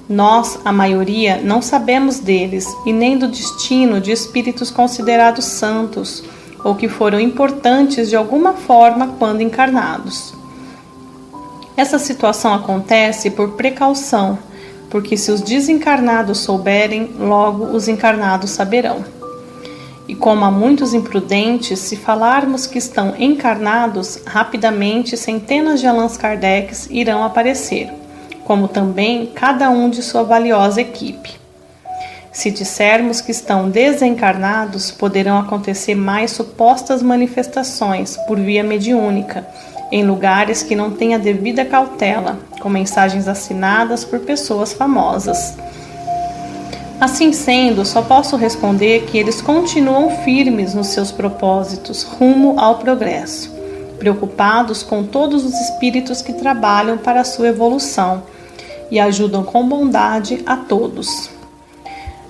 [SPEAKER 1] Nós, a maioria, não sabemos deles e nem do destino de espíritos considerados santos ou que foram importantes de alguma forma quando encarnados. Essa situação acontece por precaução, porque se os desencarnados souberem, logo os encarnados saberão. E como há muitos imprudentes, se falarmos que estão encarnados, rapidamente centenas de Allans Kardecs irão aparecer, como também cada um de sua valiosa equipe. Se dissermos que estão desencarnados, poderão acontecer mais supostas manifestações por via mediúnica, em lugares que não têm a devida cautela, com mensagens assinadas por pessoas famosas. Assim sendo, só posso responder que eles continuam firmes nos seus propósitos rumo ao progresso, preocupados com todos os espíritos que trabalham para a sua evolução e ajudam com bondade a todos.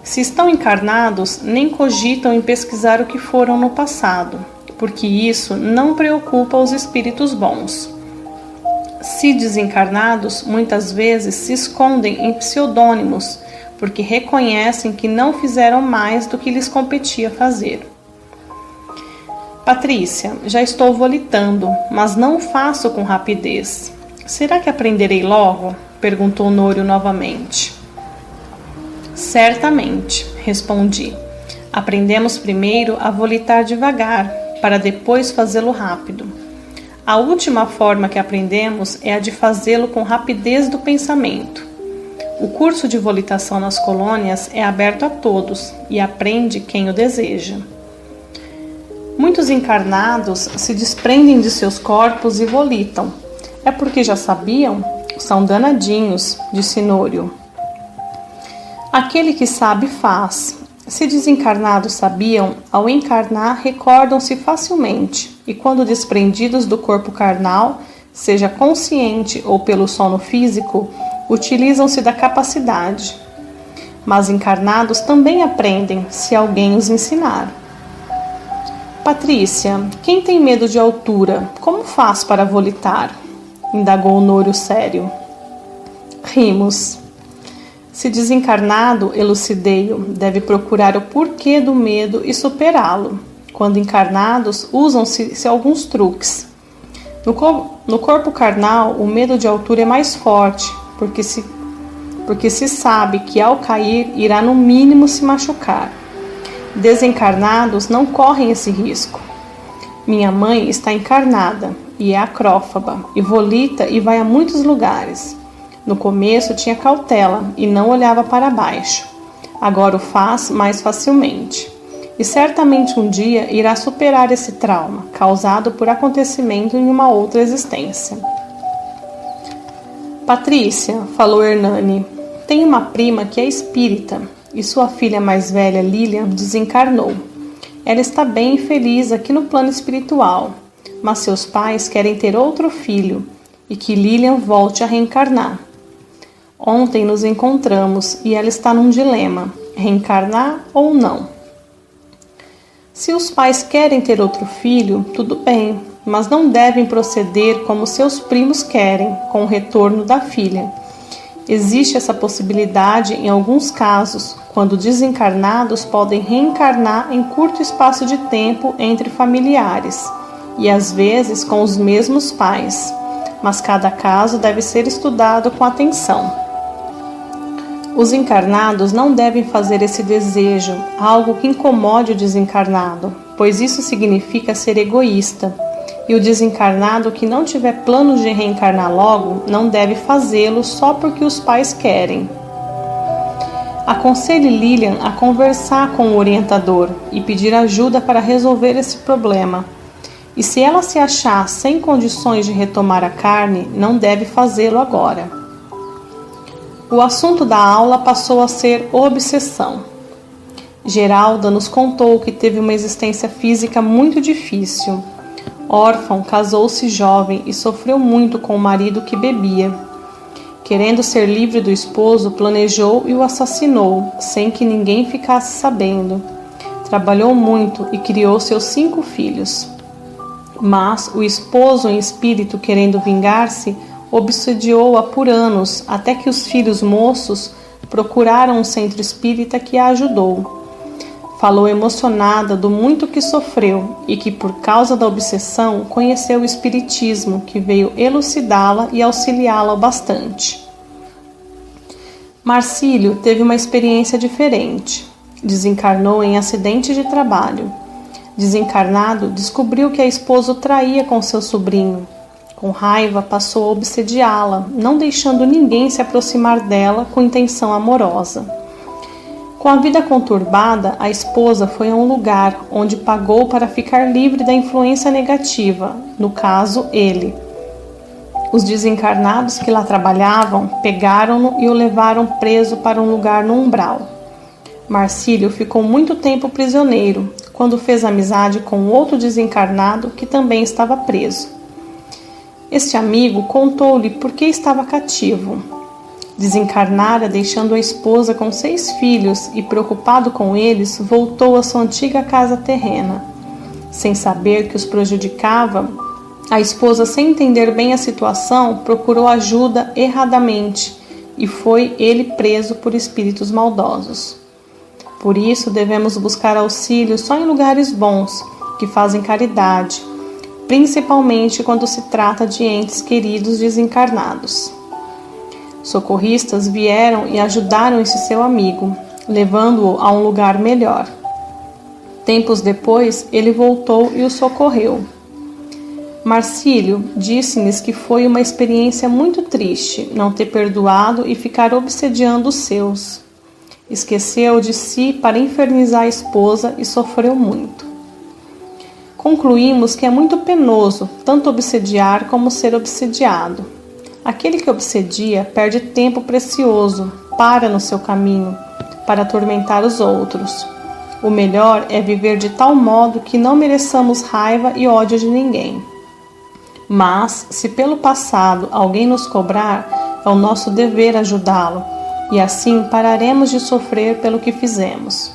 [SPEAKER 1] Se estão encarnados, nem cogitam em pesquisar o que foram no passado, porque isso não preocupa os espíritos bons. Se desencarnados, muitas vezes se escondem em pseudônimos, porque reconhecem que não fizeram mais do que lhes competia fazer. Patrícia, já estou volitando, mas não faço com rapidez. Será que aprenderei logo? Perguntou Nório novamente. Certamente, respondi. Aprendemos primeiro a volitar devagar, para depois fazê-lo rápido. A última forma que aprendemos é a de fazê-lo com rapidez do pensamento. O curso de volitação nas colônias é aberto a todos e aprende quem o deseja. Muitos encarnados se desprendem de seus corpos e volitam. É porque já sabiam? São danadinhos, disse Nório. Aquele que sabe faz. Se desencarnados sabiam, ao encarnar recordam-se facilmente e quando desprendidos do corpo carnal, seja consciente ou pelo sono físico, utilizam-se da capacidade. Mas encarnados também aprendem, se alguém os ensinar. Patrícia, quem tem medo de altura, como faz para volitar? Indagou Nório sério. Rimos. Se desencarnado, elucidei-o, deve procurar o porquê do medo e superá-lo. Quando encarnados, usam-se alguns truques. No corpo carnal, o medo de altura é mais forte, porque se sabe que ao cair irá no mínimo se machucar. Desencarnados não correm esse risco. Minha mãe está encarnada e é acrófaba, e volita e vai a muitos lugares. No começo tinha cautela e não olhava para baixo. Agora o faz mais facilmente. E certamente um dia irá superar esse trauma, causado por acontecimento em uma outra existência. Patrícia, falou Hernani, tem uma prima que é espírita e sua filha mais velha, Lilian, desencarnou. Ela está bem e feliz aqui no plano espiritual, mas seus pais querem ter outro filho e que Lilian volte a reencarnar. Ontem nos encontramos e ela está num dilema, reencarnar ou não. Se os pais querem ter outro filho, tudo bem, mas não devem proceder como seus primos querem, com o retorno da filha. Existe essa possibilidade em alguns casos, quando desencarnados podem reencarnar em curto espaço de tempo entre familiares, e às vezes com os mesmos pais, mas cada caso deve ser estudado com atenção. Os encarnados não devem fazer esse desejo, algo que incomode o desencarnado, pois isso significa ser egoísta, e o desencarnado que não tiver planos de reencarnar logo, não deve fazê-lo só porque os pais querem. Aconselhe Lilian a conversar com o orientador e pedir ajuda para resolver esse problema. E se ela se achar sem condições de retomar a carne, não deve fazê-lo agora. O assunto da aula passou a ser obsessão. Geralda nos contou que teve uma existência física muito difícil. Órfão, casou-se jovem e sofreu muito com o marido que bebia. Querendo ser livre do esposo, planejou e o assassinou, sem que ninguém ficasse sabendo. Trabalhou muito e criou seus 5 filhos. Mas o esposo em espírito, querendo vingar-se, obsediou-a por anos, até que os filhos moços procuraram um centro espírita que a ajudou. Falou emocionada do muito que sofreu e que, por causa da obsessão, conheceu o espiritismo, que veio elucidá-la e auxiliá-la bastante. Marcílio teve uma experiência diferente. Desencarnou em acidente de trabalho. Desencarnado, descobriu que a esposa o traía com seu sobrinho. Com raiva, passou a obsediá-la, não deixando ninguém se aproximar dela com intenção amorosa. Com a vida conturbada, a esposa foi a um lugar onde pagou para ficar livre da influência negativa, no caso, ele. Os desencarnados que lá trabalhavam pegaram-no e o levaram preso para um lugar no umbral. Marcílio ficou muito tempo prisioneiro, quando fez amizade com outro desencarnado que também estava preso. Este amigo contou-lhe por que estava cativo. Desencarnara, deixando a esposa com 6 filhos e, preocupado com eles, voltou à sua antiga casa terrena. Sem saber que os prejudicava, a esposa, sem entender bem a situação, procurou ajuda erradamente e foi ele preso por espíritos maldosos. Por isso, devemos buscar auxílio só em lugares bons, que fazem caridade, principalmente quando se trata de entes queridos desencarnados. Socorristas vieram e ajudaram esse seu amigo, levando-o a um lugar melhor. Tempos depois, ele voltou e o socorreu. Marcílio disse-lhes que foi uma experiência muito triste não ter perdoado e ficar obsediando os seus. Esqueceu de si para infernizar a esposa e sofreu muito. Concluímos que é muito penoso tanto obsediar como ser obsediado. Aquele que obsedia perde tempo precioso, para no seu caminho, para atormentar os outros. O melhor é viver de tal modo que não mereçamos raiva e ódio de ninguém. Mas, se pelo passado alguém nos cobrar, é o nosso dever ajudá-lo, e assim pararemos de sofrer pelo que fizemos.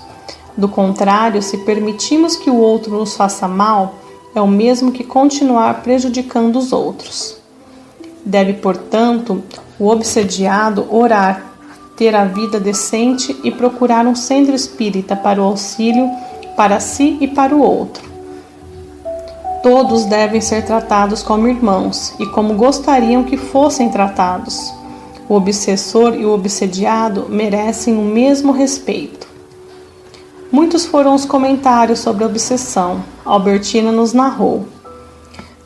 [SPEAKER 1] Do contrário, se permitimos que o outro nos faça mal, é o mesmo que continuar prejudicando os outros. Deve, portanto, o obsediado orar, ter a vida decente e procurar um centro espírita para o auxílio para si e para o outro. Todos devem ser tratados como irmãos e como gostariam que fossem tratados. O obsessor e o obsediado merecem o mesmo respeito. Muitos foram os comentários sobre a obsessão. Albertina nos narrou.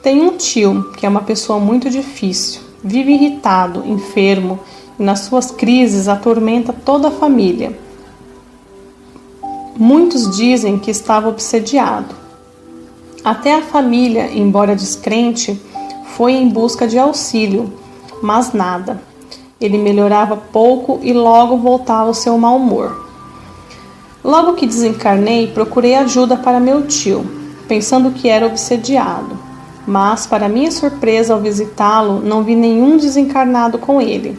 [SPEAKER 1] Tem um tio que é uma pessoa muito difícil, vive irritado, enfermo e nas suas crises atormenta toda a família. Muitos dizem que estava obsediado. Até a família, embora descrente, foi em busca de auxílio, mas nada. Ele melhorava pouco e logo voltava ao seu mau humor. Logo que desencarnei, procurei ajuda para meu tio, pensando que era obsediado. Mas, para minha surpresa ao visitá-lo, não vi nenhum desencarnado com ele.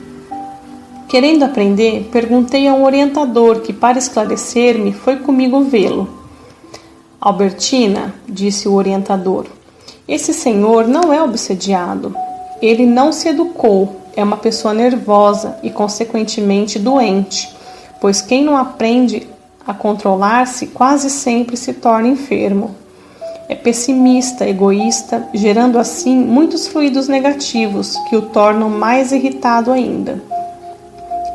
[SPEAKER 1] Querendo aprender, perguntei a um orientador que, para esclarecer-me, foi comigo vê-lo. Albertina, disse o orientador, esse senhor não é obsediado. Ele não se educou, é uma pessoa nervosa e, consequentemente, doente, pois quem não aprende a controlar-se quase sempre se torna enfermo. É pessimista, egoísta, gerando assim muitos fluidos negativos que o tornam mais irritado ainda.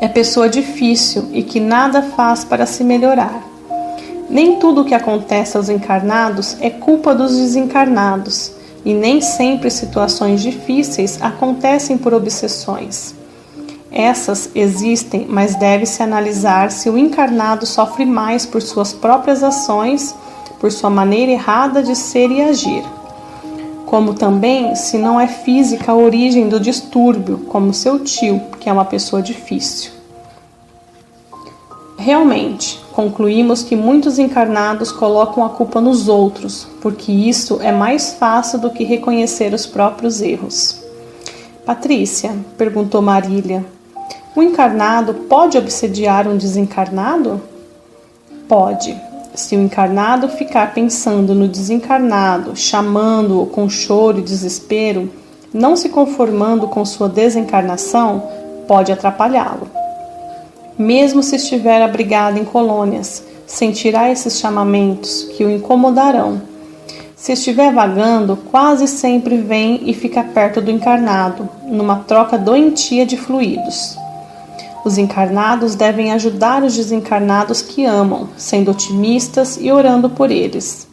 [SPEAKER 1] É pessoa difícil e que nada faz para se melhorar. Nem tudo o que acontece aos encarnados é culpa dos desencarnados, e nem sempre situações difíceis acontecem por obsessões. Essas existem, mas deve-se analisar se o encarnado sofre mais por suas próprias ações, por sua maneira errada de ser e agir. Como também se não é física a origem do distúrbio, como seu tio, que é uma pessoa difícil. Realmente, concluímos que muitos encarnados colocam a culpa nos outros, porque isso é mais fácil do que reconhecer os próprios erros. Patrícia, perguntou Marília, o encarnado pode obsediar um desencarnado? Pode. Se o encarnado ficar pensando no desencarnado, chamando-o com choro e desespero, não se conformando com sua desencarnação, pode atrapalhá-lo. Mesmo se estiver abrigado em colônias, sentirá esses chamamentos que o incomodarão. Se estiver vagando, quase sempre vem e fica perto do encarnado, numa troca doentia de fluidos. Os encarnados devem ajudar os desencarnados que amam, sendo otimistas e orando por eles,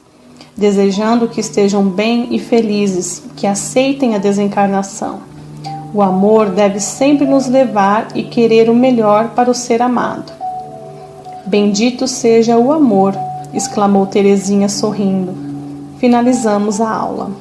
[SPEAKER 1] desejando que estejam bem e felizes, que aceitem a desencarnação. O amor deve sempre nos levar e querer o melhor para o ser amado. Bendito seja o amor, exclamou Terezinha sorrindo. Finalizamos a aula.